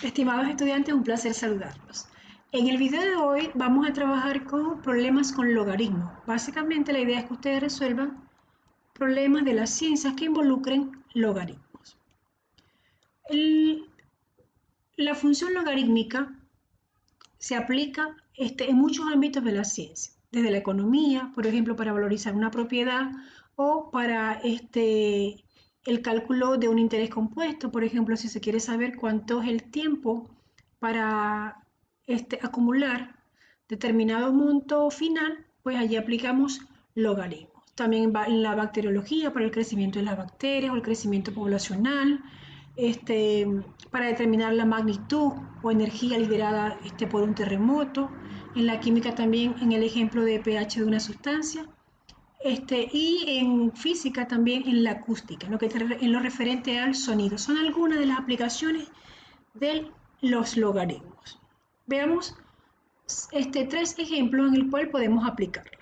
Estimados estudiantes, un placer saludarlos. En el video de hoy vamos a trabajar con problemas con logaritmos. Básicamente la idea es que ustedes resuelvan problemas de las ciencias que involucren logaritmos. La función logarítmica se aplica en muchos ámbitos de la ciencia, desde la economía, por ejemplo, para valorizar una propiedad o para el cálculo de un interés compuesto, por ejemplo, si se quiere saber cuánto es el tiempo para acumular determinado monto final, pues allí aplicamos logaritmos. También va en la bacteriología para el crecimiento de las bacterias o el crecimiento poblacional, para determinar la magnitud o energía liberada por un terremoto. En la química también en el ejemplo de pH de una sustancia. Y en física también en la acústica, en lo referente al sonido. Son algunas de las aplicaciones de los logaritmos. Veamos tres ejemplos en el cual podemos aplicarlo.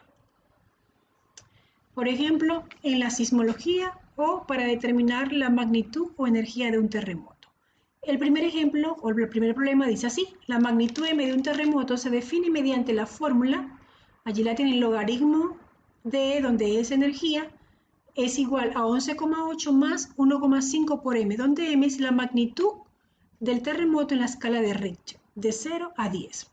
Por ejemplo, en la sismología o para determinar la magnitud o energía de un terremoto. El primer ejemplo o el primer problema dice así: la magnitud m de un terremoto se define mediante la fórmula, allí la tienen, logaritmo de donde es energía, es igual a 11,8 más 1,5 por m, donde m es la magnitud del terremoto en la escala de Richter, de 0 a 10.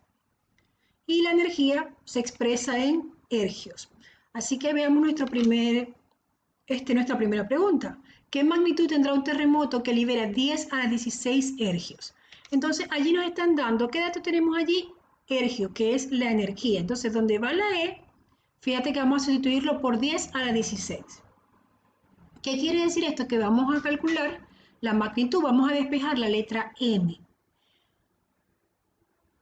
Y la energía se expresa en ergios. Así que veamos nuestra primera pregunta. ¿Qué magnitud tendrá un terremoto que libera 10 a la 16 ergios? Entonces, allí nos están dando, ¿qué dato tenemos allí? Ergio, que es la energía. Entonces, donde va la E, fíjate que vamos a sustituirlo por 10 a la 16. ¿Qué quiere decir esto? Que vamos a calcular la magnitud, vamos a despejar la letra M.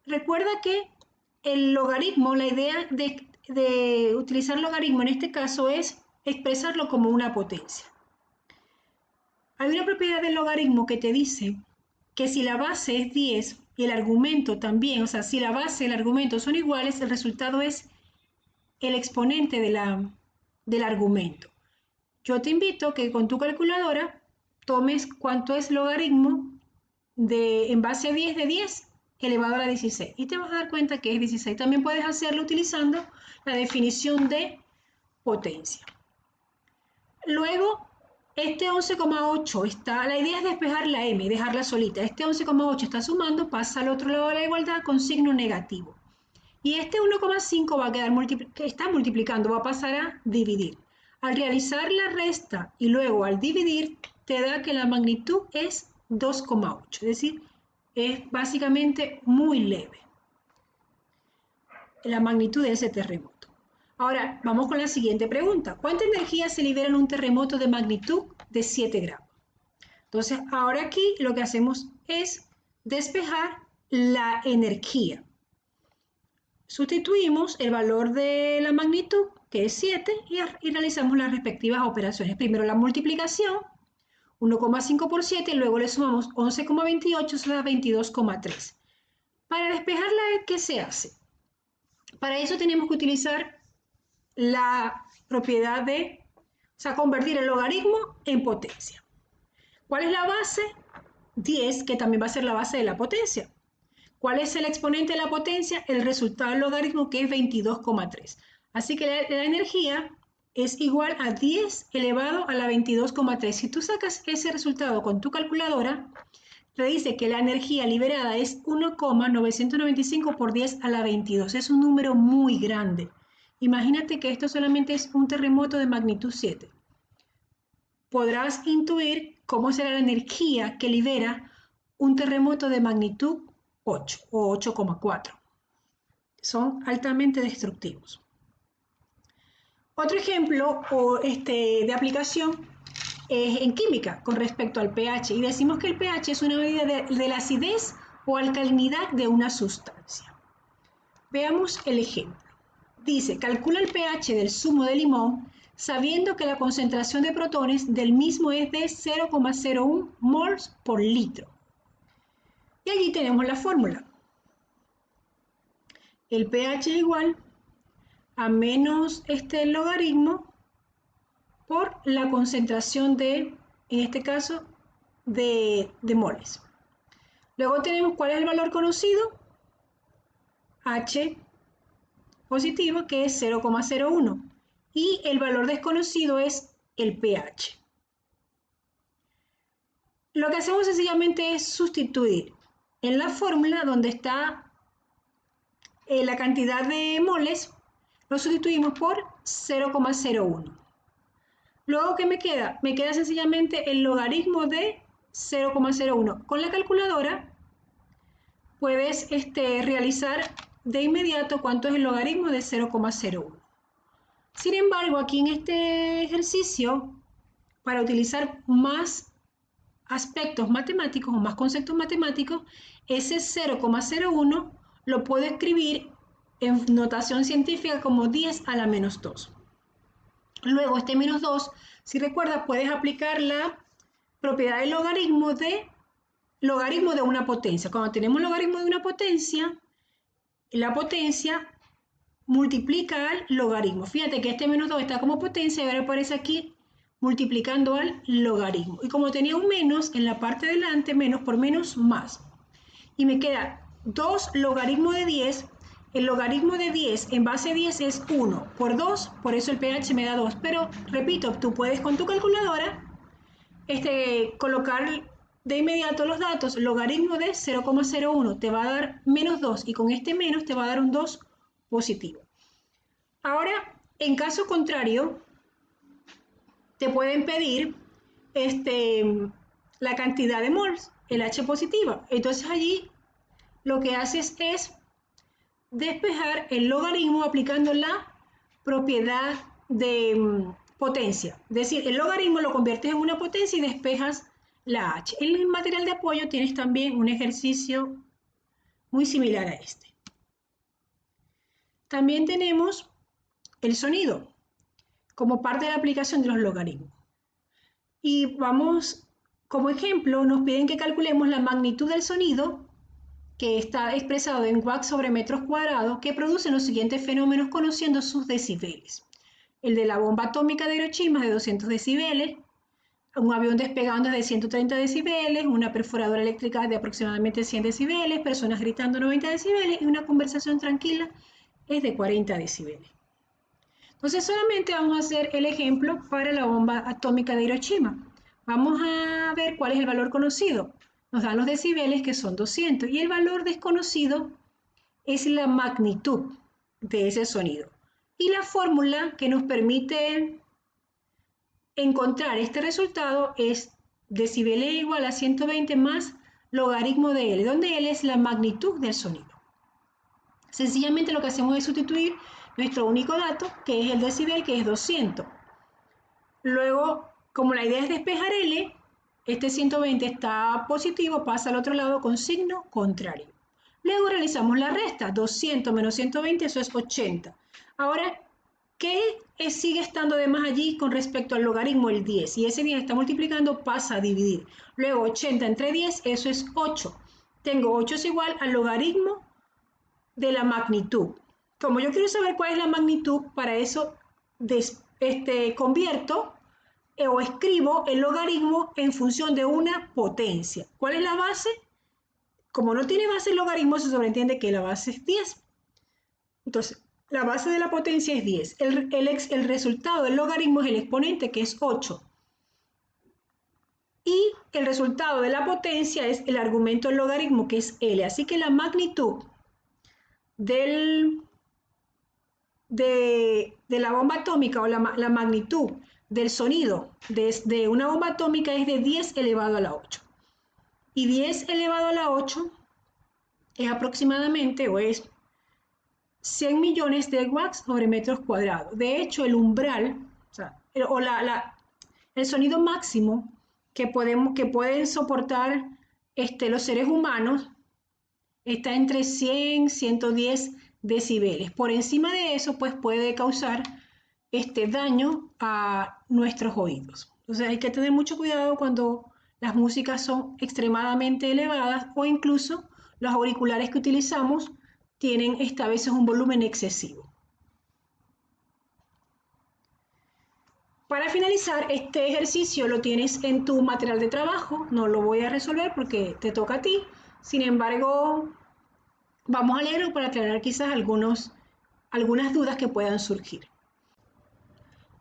Recuerda que el logaritmo, la idea de utilizar logaritmo en este caso es expresarlo como una potencia. Hay una propiedad del logaritmo que te dice que si la base es 10 y el argumento también, o sea, si la base y el argumento son iguales, el resultado es el exponente del argumento. Yo te invito a que con tu calculadora tomes cuánto es logaritmo en base a 10 de 10 elevado a la 16 y te vas a dar cuenta que es 16. También puedes hacerlo utilizando la definición de potencia. Luego, este 11,8 está, la idea es despejar la m y dejarla solita. Este 11,8 está sumando, pasa al otro lado de la igualdad con signo negativo. Y este 1,5 va a quedar está multiplicando, va a pasar a dividir. Al realizar la resta y luego al dividir, te da que la magnitud es 2,8, es decir, es básicamente muy leve la magnitud de ese terremoto. Ahora, vamos con la siguiente pregunta. ¿Cuánta energía se libera en un terremoto de magnitud de 7 grados? Entonces, ahora aquí lo que hacemos es despejar la energía. Sustituimos el valor de la magnitud, que es 7, y realizamos las respectivas operaciones. Primero la multiplicación, 1,5 por 7, luego le sumamos 11,28, eso da 22,3. Para despejarla, ¿qué se hace? Para eso tenemos que utilizar la propiedad de, convertir el logaritmo en potencia. ¿Cuál es la base? 10, que también va a ser la base de la potencia. ¿Cuál es el exponente de la potencia? El resultado del logaritmo, que es 22,3. Así que la energía es igual a 10 elevado a la 22,3. Si tú sacas ese resultado con tu calculadora, te dice que la energía liberada es 1,995 por 10 a la 22. Es un número muy grande. Imagínate que esto solamente es un terremoto de magnitud 7. Podrás intuir cómo será la energía que libera un terremoto de magnitud 8 o 8,4. Son altamente destructivos. Otro ejemplo de aplicación es en química con respecto al pH. Y decimos que el pH es una medida de la acidez o alcalinidad de una sustancia. Veamos el ejemplo. Dice, calcula el pH del zumo de limón sabiendo que la concentración de protones del mismo es de 0,01 mols por litro. Y allí tenemos la fórmula. El pH es igual a menos el logaritmo por la concentración en este caso, de moles. Luego tenemos cuál es el valor conocido, H positivo, que es 0,01. Y el valor desconocido es el pH. Lo que hacemos sencillamente es sustituir en la fórmula donde está la cantidad de moles, lo sustituimos por 0,01. Luego, ¿qué me queda? Me queda sencillamente el logaritmo de 0,01. Con la calculadora puedes realizar de inmediato cuánto es el logaritmo de 0,01. Sin embargo, aquí en este ejercicio, para utilizar más aspectos matemáticos o más conceptos matemáticos, ese 0,01 lo puedo escribir en notación científica como 10 a la menos 2. Luego, este menos 2, si recuerdas, puedes aplicar la propiedad del logaritmo de una potencia. Cuando tenemos logaritmo de una potencia, la potencia multiplica al logaritmo. Fíjate que este menos 2 está como potencia y ahora aparece aquí multiplicando al logaritmo. Y como tenía un menos en la parte de delante, menos por menos, más. Y me queda 2 logaritmo de 10. El logaritmo de 10 en base 10 es 1 por 2, por eso el pH me da 2. Pero, repito, tú puedes con tu calculadora colocar de inmediato los datos. Logaritmo de 0,01 te va a dar menos 2 y con este menos te va a dar un 2 positivo. Ahora, en caso contrario, te pueden pedir la cantidad de mols, el H positiva. Entonces allí lo que haces es despejar el logaritmo aplicando la propiedad de potencia. Es decir, el logaritmo lo conviertes en una potencia y despejas la H. En el material de apoyo tienes también un ejercicio muy similar a este. También tenemos el sonido como parte de la aplicación de los logaritmos. Y vamos, como ejemplo, nos piden que calculemos la magnitud del sonido que está expresado en watts sobre metros cuadrados, que producen los siguientes fenómenos conociendo sus decibeles. El de la bomba atómica de Hiroshima es de 200 decibeles, un avión despegando es de 130 decibeles, una perforadora eléctrica de aproximadamente 100 decibeles, personas gritando 90 decibeles y una conversación tranquila es de 40 decibeles. Entonces solamente vamos a hacer el ejemplo para la bomba atómica de Hiroshima. Vamos a ver cuál es el valor conocido. Nos dan los decibeles, que son 200, y el valor desconocido es la magnitud de ese sonido. Y la fórmula que nos permite encontrar este resultado es decibeles igual a 120 más logaritmo de L, donde L es la magnitud del sonido. Sencillamente lo que hacemos es sustituir nuestro único dato, que es el decibel, que es 200. Luego, como la idea es despejar L, este 120 está positivo, pasa al otro lado con signo contrario. Luego realizamos la resta, 200 menos 120, eso es 80. Ahora, ¿qué sigue estando de más allí con respecto al logaritmo? El 10. Y ese 10 está multiplicando, pasa a dividir. Luego 80 entre 10, eso es 8. Tengo 8 es igual al logaritmo de la magnitud. Como yo quiero saber cuál es la magnitud, para eso convierto o escribo el logaritmo en función de una potencia. ¿Cuál es la base? Como no tiene base el logaritmo, se sobreentiende que la base es 10. Entonces, la base de la potencia es 10. El resultado del logaritmo es el exponente, que es 8. Y el resultado de la potencia es el argumento del logaritmo, que es L. Así que la magnitud de la bomba atómica o la magnitud del sonido de una bomba atómica es de 10 elevado a la 8. Y 10 elevado a la 8 es aproximadamente o es 100 millones de watts sobre metros cuadrados. De hecho, el umbral, el sonido máximo que pueden soportar los seres humanos está entre 100 y 110 decibeles. Por encima de eso, pues puede causar daño a nuestros oídos. Entonces hay que tener mucho cuidado cuando las músicas son extremadamente elevadas o incluso los auriculares que utilizamos tienen a veces un volumen excesivo. Para finalizar, este ejercicio lo tienes en tu material de trabajo, no lo voy a resolver porque te toca a ti, Sin embargo, vamos a leerlo para aclarar quizás algunas dudas que puedan surgir.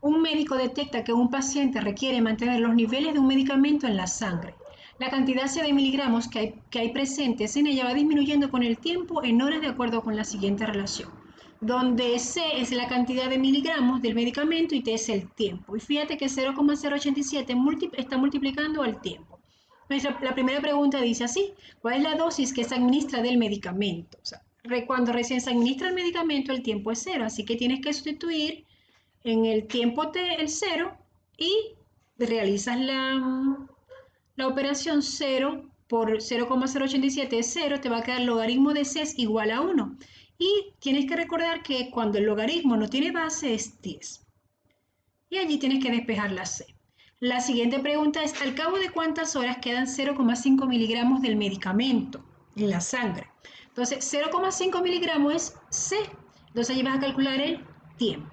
Un médico detecta que un paciente requiere mantener los niveles de un medicamento en la sangre. La cantidad de miligramos que hay presentes en ella va disminuyendo con el tiempo en horas de acuerdo con la siguiente relación, donde C es la cantidad de miligramos del medicamento y T es el tiempo. Y fíjate que 0,087 está multiplicando al tiempo. La primera pregunta dice así: ¿cuál es la dosis que se administra del medicamento? O sea, cuando recién se administra el medicamento, el tiempo es 0, así que tienes que sustituir en el tiempo T el 0 y realizas la operación 0 por 0,087 es 0, te va a quedar el logaritmo de C es igual a 1. Y tienes que recordar que cuando el logaritmo no tiene base es 10. Y allí tienes que despejar la C. La siguiente pregunta es: ¿al cabo de cuántas horas quedan 0,5 miligramos del medicamento en la sangre? Entonces, 0,5 miligramos es C. Entonces allí vas a calcular el tiempo.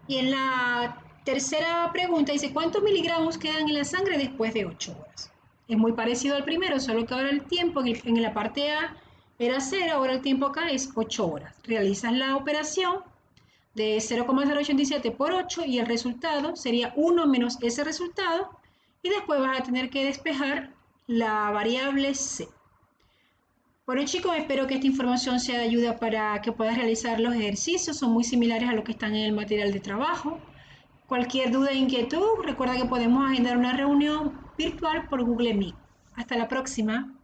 Y en la tercera pregunta dice: ¿cuántos miligramos quedan en la sangre después de 8 horas? Es muy parecido al primero, solo que ahora el tiempo en la parte A era 0, ahora el tiempo acá es 8 horas. Realizas la operación de 0,087 por 8 y el resultado sería 1 menos ese resultado, y después vas a tener que despejar la variable C. Bueno, chicos, espero que esta información sea de ayuda para que puedas realizar los ejercicios. Son muy similares a los que están en el material de trabajo. Cualquier duda e inquietud, recuerda que podemos agendar una reunión virtual por Google Meet. Hasta la próxima.